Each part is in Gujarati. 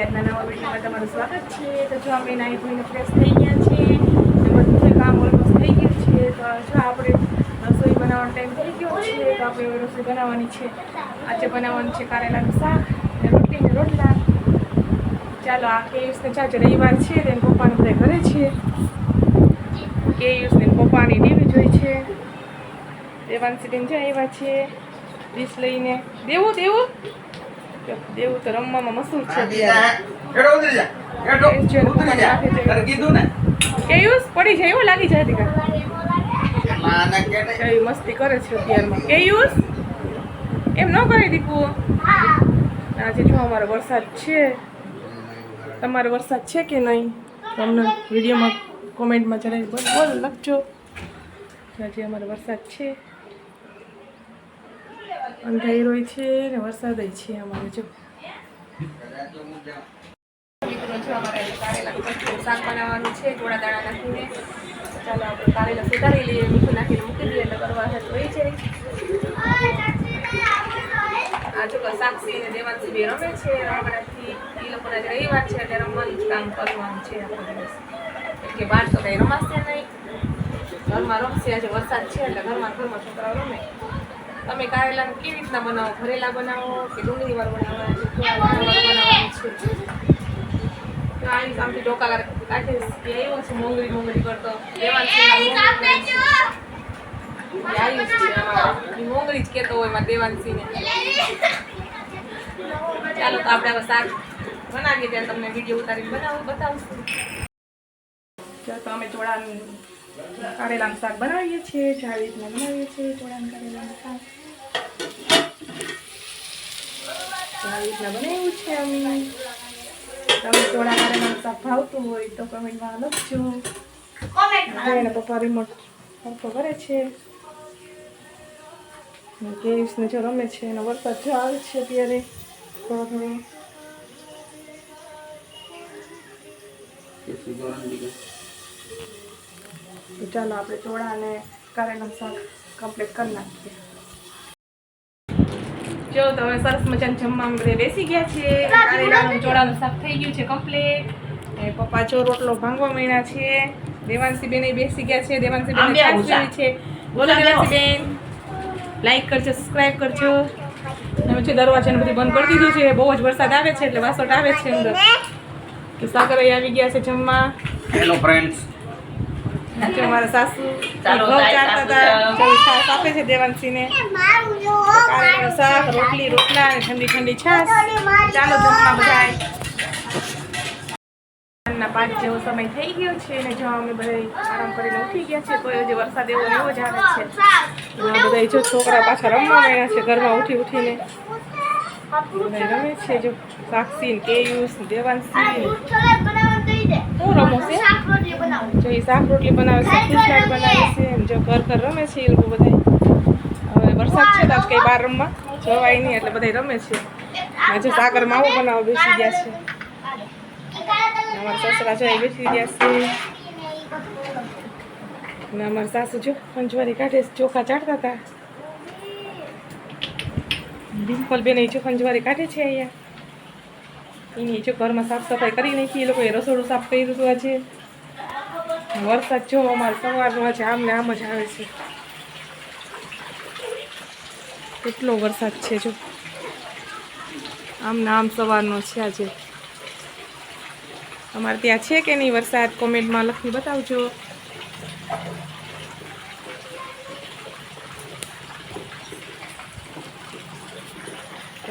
આજના નવા વિડીયોમાં તમારું સ્વાગત છે. તો જો અમે નાહી ધોઈને ફ્રેશ થઈ ગયા છીએ, બધું કામ ઓલમોસ્ટ થઈ ગયું છે. તો જો આપણે રસોઈ બનાવવાનો ટાઈમ થઈ ગયો છે. તો આપણે રસોઈ બનાવવાની છે. આજે બનાવવાનું છે કારેલાનું શાક અને રોટલી ને રોટલા. ચાલો આ કેયુસને ચાચો રવિવાર છે, તેને પપ્પાને બધા ઘરે છે. કેયુસને પપ્પાની ટીવી જોઈ છે. દેવાંશીબેન જો આવ્યા છે ડીશ લઈને. દેવું તો રમવામાં મશહૂર છે. કેયુસ પડી જાય એવું લાગી જાય કઈ મસ્તી કરે છે અત્યારમાં. કેયુસ એમ ન કરી દીકુ. આજે જો અમારો વરસાદ છે. તમારો વરસાદ છે કે નહીં? તમને વિડીયોમાં કોમેન્ટમાં જણાવી બોલ લખજો. આજે અમારો વરસાદ છે, અંધારો છે ને વરસાદ છે અમારે. જો મિત્રો જો અમારે કારેલાનું શાક બનાવવાનું છે થોડા દાણા નાખીને. ચાલો આપણે કારેલા સુધારી લઈએ, મીઠું નાખીને મૂકી દઈએ એટલે કરવા હાથ હોય જાય. આ જો સાક્ષી અને દેવાંશી બે રમે છે રમકડાથી. એ લોકોના જે રવિવાર છે એટલે રમવાનું જ કામ કરવાનું છે આખો દિવસ. કે બહાર તો કંઈ રમાશે નહીં, ઘરમાં રમશે. આજે વરસાદ છે એટલે ઘરમાં છોકરાઓ રમે. તમે કારેલાનું કેવી રીતના બનાવો? ભરેલા બનાવો કે ડુંગળીવાર બનાવવાના છે? બનાવવાનું છે તો આની સામથી ડોકા કાઢે આવ્યો છે મોંગળી કરતો. દેવાંશી મોંગળી જ કહેતો હોય એમાં દેવાંશીને. ચાલો તો આપણે હવે શાક બનાવીએ ત્યારે તમને વિડીયો ઉતારીને બતાવશું. ચાલો તો અમે ચોળાનું કારેલાનું શાક બનાવીએ છીએ. આવી રીતના બનાવીએ છીએ ચોળાનું કારેલાનું શાક. આવી રીતના બનાવ્યું છે અમે. તમે ચોળા કારેલાનું શાક ભાવતું હોય તો કમેન્ટમાં લખજો. એના પપ્પા રિમોટ હરખો કરે છે. કેયુસને જો રમે છે. એનો વરસાદ જો આવે છે અત્યારે થોડો થોડો. તો ચાલો આપણે ચોળા અને કારેલાનું શાક કમ્પ્લીટ કરી નાખીએ. જો તો હવે સરસ મજાનું જમવામાં બધે બેસી ગયા છે. કારેલાનું ચોળાનું શાક થઈ ગયું છે કમ્પ્લીટ. પપ્પા જો રોટલો ભાંગવા માંડ્યા છે. દેવાંશી બેન બેસી ગયા છે. દેવાંશી બેન છે. બોલો દેવાંશી બેન, લાઈક કરજો, સબસ્ક્રાઈબ કરજો. અમે છે દરવાજાને બધું બંધ કરી દીધું છે. બહુ જ વરસાદ આવે છે એટલે વાસોટ આવે છે અંદર. તો સાગર આવી ગયા છે જમવા. Hello friends. અમારા સાસુ છાશ આપે છે દેવાંશીને. કારેલાનું શાક, રોટલી, રોટલા અને ઠંડી ઠંડી છાશ. ચાલો જમવા બધાય. 5 જેવો સમય થઈ ગયો છે અને જો અમે બધા આરામ કરીને ઉઠી ગયા છે. તો હજી વરસાદ એવો જ આવે છે. બધા જો છોકરા પાછા રમવા માંડ્યા છે ઘરમાં ઉઠીને. બધા રમે છે જો સાક્ષી, કેયુસ, દેવાંશી. હું રમું છે જો એ શાક રોટલી બનાવે છે, ફ્લાટ બનાવે છે. જો ઘર રમે છે એ લોકો બધા. હવે વરસાદ છે તો કંઈ બહાર રમવા જવાય નહીં એટલે બધા રમે છે. હજુ સાગર માવો બનાવવા બેસી ગયા છે. અમારા સસરા જો બેસી ગયા છે. અને અમારા સાસુ જો ખંજવારી કાઢે ચોખા ચાટતા હતા. ડિમ્પલ બેન જો ખંજવારી કાઢે છે અહીંયા. એની જો ઘરમાં સાફ સફાઈ કરી નાખી. એ લોકોએ રસોડું સાફ કર્યું હતું આજે. વરસાદ જો અમારે સવારનો આજે આમ ને આમ જ આવે છે. કેટલો વરસાદ છે જો આમ ને આમ સવારનો છે આજે. અમારે ત્યાં છે કે નહીં વરસાદ? કોમેન્ટમાં લખી બતાવજો.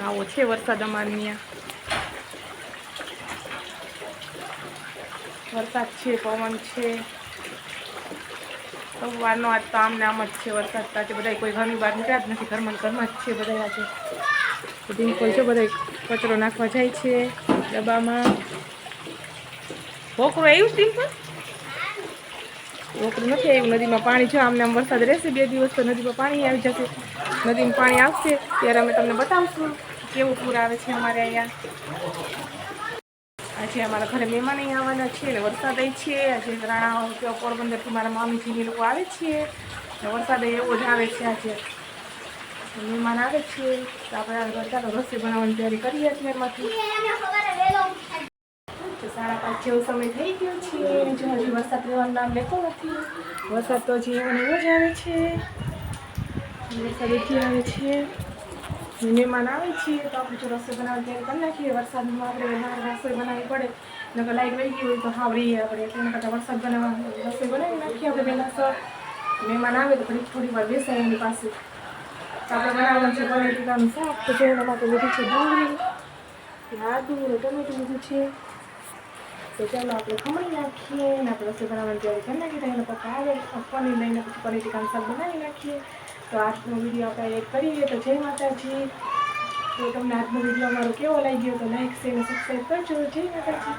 આવો છે વરસાદ અમારે ત્યાં. વરસાદ છે, પવન છે. સવારનો આજ તો આમને આમ જ છે વરસાદ. આજે બધા કોઈ ઘરની બહાર નીકળ્યા જ નથી. ઘરમાં જ છે બધા આજે. ડિમ્પલ જો બધા કચરો નાખવા જાય છે ડબ્બામાં. ભોકરું આવ્યું ડિમ્પલ? ભોકરું નથી આવ્યું. નદીમાં પાણી છે. આમને આમ વરસાદ રહેશે 2 દિવસ તો નદીમાં પાણી આવી જશે. નદીમાં પાણી આવશે ત્યારે અમે તમને બતાવશું કેવું પૂર આવે છે અમારે અહીંયા. આજે અમારા ઘરે મહેમાન અહીં આવવાના છે અને વરસાદ અહીં છે. આજે રાણા પોરબંદરથી મારા મામીજી લોકો આવે છે. વરસાદ એવો જ આવે છે આજે. મહેમાન આવે છે તો આપણે ચાલો રસોઈ બનાવવાની તૈયારી કરીએ અત્યારમાંથી. 5:30 જેવો સમય થઈ ગયો છે અને જો હજી વરસાદ રહેવાનું નામ લેતો નથી. વરસાદ તો હજી એવો ને એવો જ આવે છે. વરસાદ હજી આવે છે. મહેમાન આવે છે તો આપણે જો રસોઈ બનાવવાની તૈયારી કરી નાખીએ. વરસાદમાં આપણે રસોઈ બનાવવી પડે. નકર લાઈટ વહી ગઈ હોય તો હાવરીએ આપણે. એટલે એના કરતાં વરસાદ રસોઈ બનાવી નાખીએ આપણે પહેલાં. મહેમાન આવે તો થોડી વાર બેસાય એની પાસે. તો આપણે બનાવવાનું છે પનીર ટીકાનું શાક. તો જો એના માટે લીધી છે ડુંગળી, આદુ, ટમેટું લીધું છે. તો ચાલો આપણે ખમણી નાખીએ અને આપણે રસોઈ બનાવવાની તૈયારી કરી નાખીએ. તો એના પપ્પા આવે પનીર લઈને પછી પનીર ટીકાનું શાક બનાવી નાખીએ. તો આજનો વિડીયો આપણે એડ કરીએ. તો જય માતાજી. તો તમને આજનો વિડીયો અમારો કેવો લાગ્યો તો લાઈક શેર અને સબસ્ક્રાઈબ કરજો. જય માતાજી.